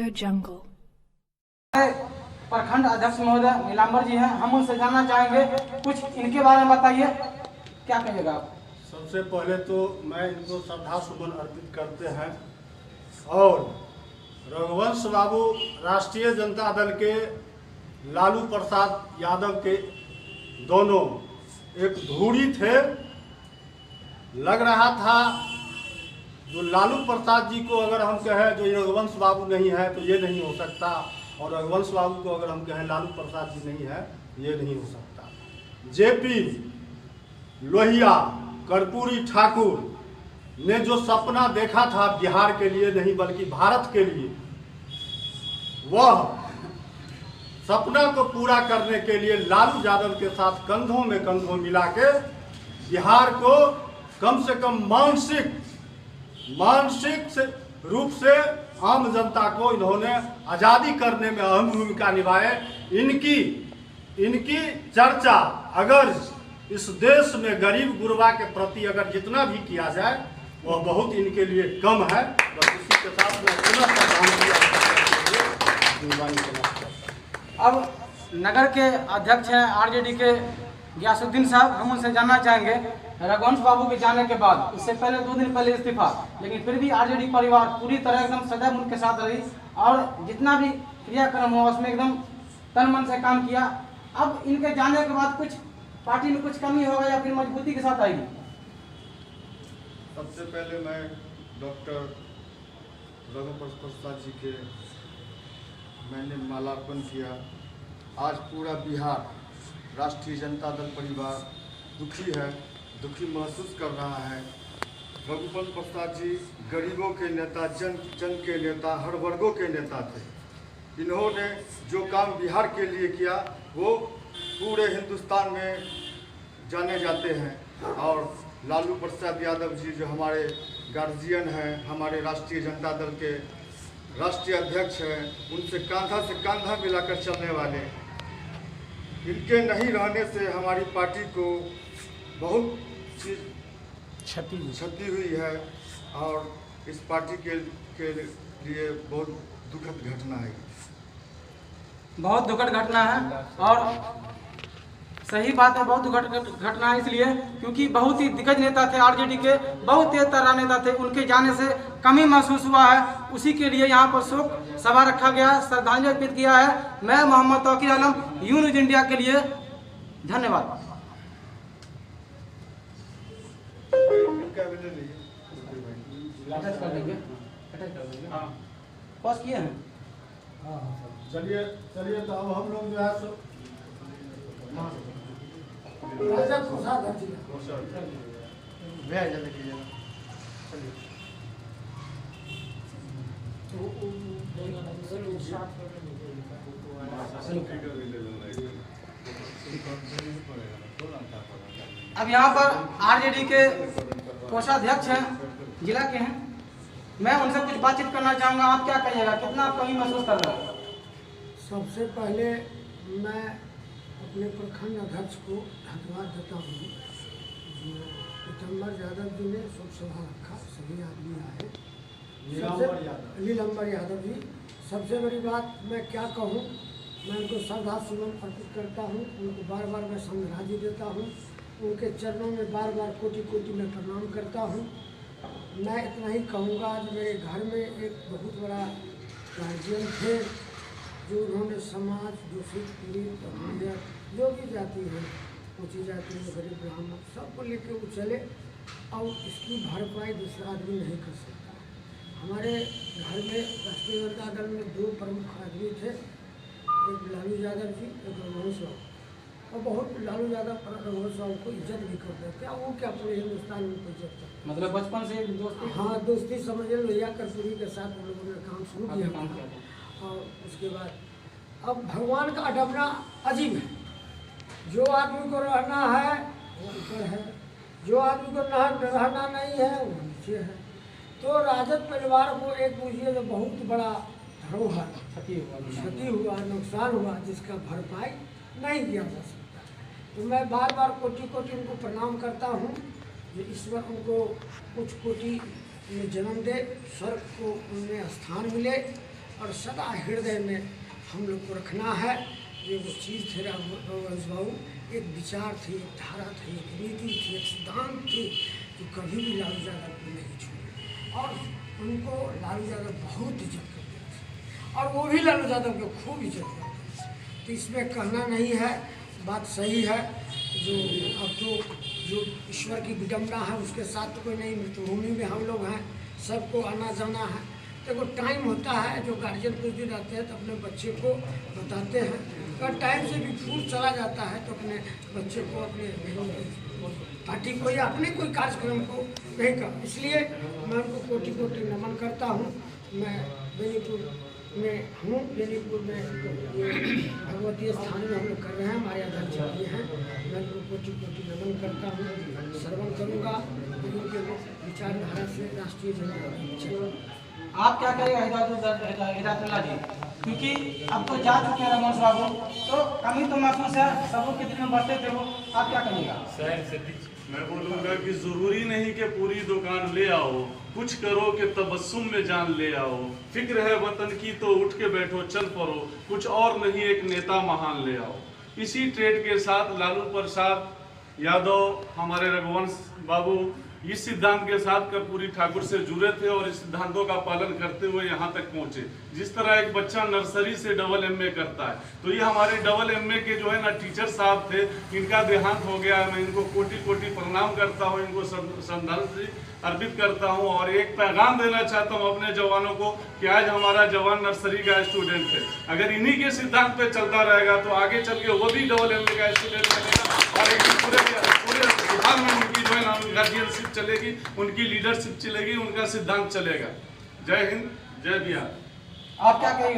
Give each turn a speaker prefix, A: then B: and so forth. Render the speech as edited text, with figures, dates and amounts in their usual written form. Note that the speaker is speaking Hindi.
A: Audio Jungle.
B: प्रखंड अध्यक्ष महोदय नीलांबर जी हैं, हम उनसे जानना चाहेंगे, कुछ इनके बारे में बताइए, क्या कहिएगा आप?
C: सबसे पहले तो मैं इनको श्रद्धा सुमन अर्पित करते हैं और रघुवंश बाबू राष्ट्रीय जनता दल के लालू प्रसाद यादव के दोनों एक धूरी थे। लग रहा था जो लालू प्रसाद जी को अगर हम कहें जो रघुवंश बाबू नहीं है तो ये नहीं हो सकता, और रघुवंश बाबू को अगर हम कहें लालू प्रसाद जी नहीं है ये नहीं हो सकता। जेपी लोहिया कर्पूरी ठाकुर ने जो सपना देखा था बिहार के लिए नहीं बल्कि भारत के लिए, वह सपना को पूरा करने के लिए लालू यादव के साथ कंधों में कंधों मिला के बिहार को कम से कम मानसिक रूप से आम जनता को इन्होंने आज़ादी करने में अहम भूमिका निभाए। इनकी चर्चा अगर इस देश में गरीब गुरबा के प्रति अगर जितना भी किया जाए वह बहुत इनके लिए कम है। बस इसी के साथ मैं पुनः
B: अब नगर के अध्यक्ष हैं आरजेडी के गियासुद्दीन साहब, हम उनसे जानना चाहेंगे, रघुवंश बाबू के जाने के बाद, इससे पहले 2 दिन पहले इस्तीफा, लेकिन फिर भी आरजेडी परिवार पूरी तरह एकदम सदैव उनके साथ रही और जितना भी क्रियाक्रम हुआ उसमें एकदम तन मन से काम किया। अब इनके जाने के बाद कुछ पार्टी में कुछ कमी होगा या फिर मजबूती के साथ आएगी?
C: सबसे पहले मैं डॉक्टर रघुवंश प्रसाद जी के मैंने मालार्पण किया। आज पूरा बिहार राष्ट्रीय जनता दल परिवार दुखी है, दुखी महसूस कर रहा है। रघुवंश प्रसाद जी गरीबों के नेता, जन के नेता, हर वर्गों के नेता थे। इन्होंने जो काम बिहार के लिए किया वो पूरे हिंदुस्तान में जाने जाते हैं। और लालू प्रसाद यादव जी जो हमारे गार्जियन हैं, हमारे राष्ट्रीय जनता दल के राष्ट्रीय अध्यक्ष हैं, उनसे कंधा से कंधा मिलाकर चलने वाले, इनके नहीं रहने से हमारी पार्टी को बहुत चीज़ क्षति हुई है और इस पार्टी के लिए बहुत दुखद घटना है।
B: बहुत दुखद घटना है और सही बात है, बहुत दुखद घटना है इसलिए क्योंकि बहुत ही दिग्गज नेता थे आरजेडी के, बहुत तेज तर्रा नेता थे, उनके जाने से कमी महसूस हुआ है। उसी के लिए यहाँ पर शोक सभा रखा गया, श्रद्धांजलि अर्पित किया है। मैं मोहम्मद तौकीर आलम, यू न्यूज़ इंडिया के लिए धन्यवाद। पॉज किए हैं?
C: चलिए तो अब हम लोग जो है सो
B: अब यहाँ पर आरजेडी के कोषाध्यक्ष हैं, जिला के हैं, मैं उनसे कुछ बातचीत करना चाहूँगा। आप क्या कहिएगा, कितना कमी महसूस कर रहे हैं?
D: सबसे पहले मैं अपने प्रखंड अध्यक्ष को धन्यवाद देता हूँ जो नीलांबर यादव जी ने शोक सभा रखा, सभी आदमी आए। नीलांबर यादव जी, सबसे बड़ी बात मैं क्या कहूँ, मैं उनको श्रद्धा सुमन अर्पित करता हूँ, उनको बार बार मैं संग्राजी देता हूँ, उनके चरणों में बार बार कोटि कोटि में प्रणाम करता हूँ। मैं इतना ही कहूँगा, आज मेरे घर में एक बहुत बड़ा गार्जियन थे जो उन्होंने समाज, दूषित, पीड़ित, जो भी जाति है, ऊँची जाति में गरीब ब्राह्मण सबको लेके वो चले और इसकी भरपाई दूसरा आदमी नहीं कर सकता। हमारे घर में राष्ट्रीय जनता दल में 2 प्रमुख आदमी थे, एक लालू यादव जी, एक रघुवंश बाबू, और बहुत लालू यादव रघुवंश बाबू को इज्जत भी करते थे। वो क्या पूरे हिंदुस्तान में उनको इज्जत करते,
B: मतलब बचपन से दोस्ती?
D: हाँ, दोस्ती समझ लो, लोहिया कर्पूरी के साथ हम लोगों ने काम शुरू किया। और उसके बाद अब भगवान का अडपना अजीब है। जो आदमी को रहना है वो ऊपर है, जो आदमी को रहना नहीं है वो नीचे है। तो राजद परिवार को एक बुझिए तो बहुत बड़ा धरोहर क्षति हुआ, नुकसान हुआ, जिसका भरपाई नहीं किया जा सकता। तो मैं बार बार कोटि कोटि उनको प्रणाम करता हूँ कि ईश्वर उनको कुछ कोटि में जन्म दे, स्वर्ग को उनमें स्थान मिले और सदा हृदय में हम लोग को रखना है। ये वो चीज़ थे रघुवंश बाबू, एक विचार थे, एक धारा थी, एक नीति थी, एक सिद्धांत थी जो कभी भी लालू यादव को नहीं छोड़े। और उनको लालू यादव बहुत इज्जत करते थे और वो भी लालू यादव को खूब इज्जत करते थे। तो इसमें कहना नहीं है, बात सही है। जो अब तो जो ईश्वर की विडम्बना है उसके साथ तो कोई नहीं, मृत्युभूमि में हम लोग हैं, सबको आना जाना है। देखो टाइम होता है, जो गार्जियन कुछ दिन रहते हैं तो अपने बच्चे को बताते हैं, अगर टाइम से भी छूट चला जाता है तो अपने बच्चे को अपने पार्टी को या अपने कोई कार्यक्रम को नहीं कर। इसलिए मैं उनको कोटि कोटि नमन करता हूँ। मैं बेनीपुर में हूँ, बेनीपुर में ये भगवती स्थान में हम लोग कर रहे हैं, हमारे अध्यक्ष जी हैं। मैं उनको कोटि कोटि नमन करता हूँ, श्रवण करूँगा उनके विचारधारा से राष्ट्रीय जनता।
B: आप क्या कहेंगे हिदायतुल्लाह जी, क्योंकि अब तो जा चुके हैं रघुवंश बाबू, तो कमी तो महसूस है, सब लोग कितने में बढ़ते थे वो, आप क्या कहिएगा?
A: मैं बोलूँगा कि ज़रूरी नहीं कि पूरी दुकान ले आओ, कुछ करो कि तबस्सुम में जान ले आओ, फिक्र है वतन की तो उठ के बैठो चल पड़ो, कुछ और नहीं एक नेता महान ले आओ। इसी ट्रेड के साथ लालू प्रसाद यादव हमारे रघुवंश बाबू इस सिद्धांत के साथ कर्पूरी ठाकुर से जुड़े थे और इस सिद्धांतों का पालन करते हुए यहाँ तक पहुँचे। जिस तरह एक बच्चा नर्सरी से डबल एमए करता है, तो ये हमारे डबल एमए के जो है ना टीचर साहब थे, इनका देहांत हो गया है। मैं इनको कोटि कोटि प्रणाम करता हूँ, इनको श्रद्धांजलि अर्पित करता हूँ और एक पैगाम देना चाहता हूँ अपने जवानों को कि आज हमारा जवान नर्सरी का स्टूडेंट है। अगर इन्हीं के सिद्धांत पे चलता रहेगा तो आगे चल के वो भी डबल एमए का स्टूडेंट बनेगा और एक पूरे बिहार में उनकी जो है ना गार्जियनशिप चलेगी, उनकी लीडरशिप चलेगी, उनका सिद्धांत चलेगा। जय हिंद, जय बिहार।
B: आप क्या कहेंगे?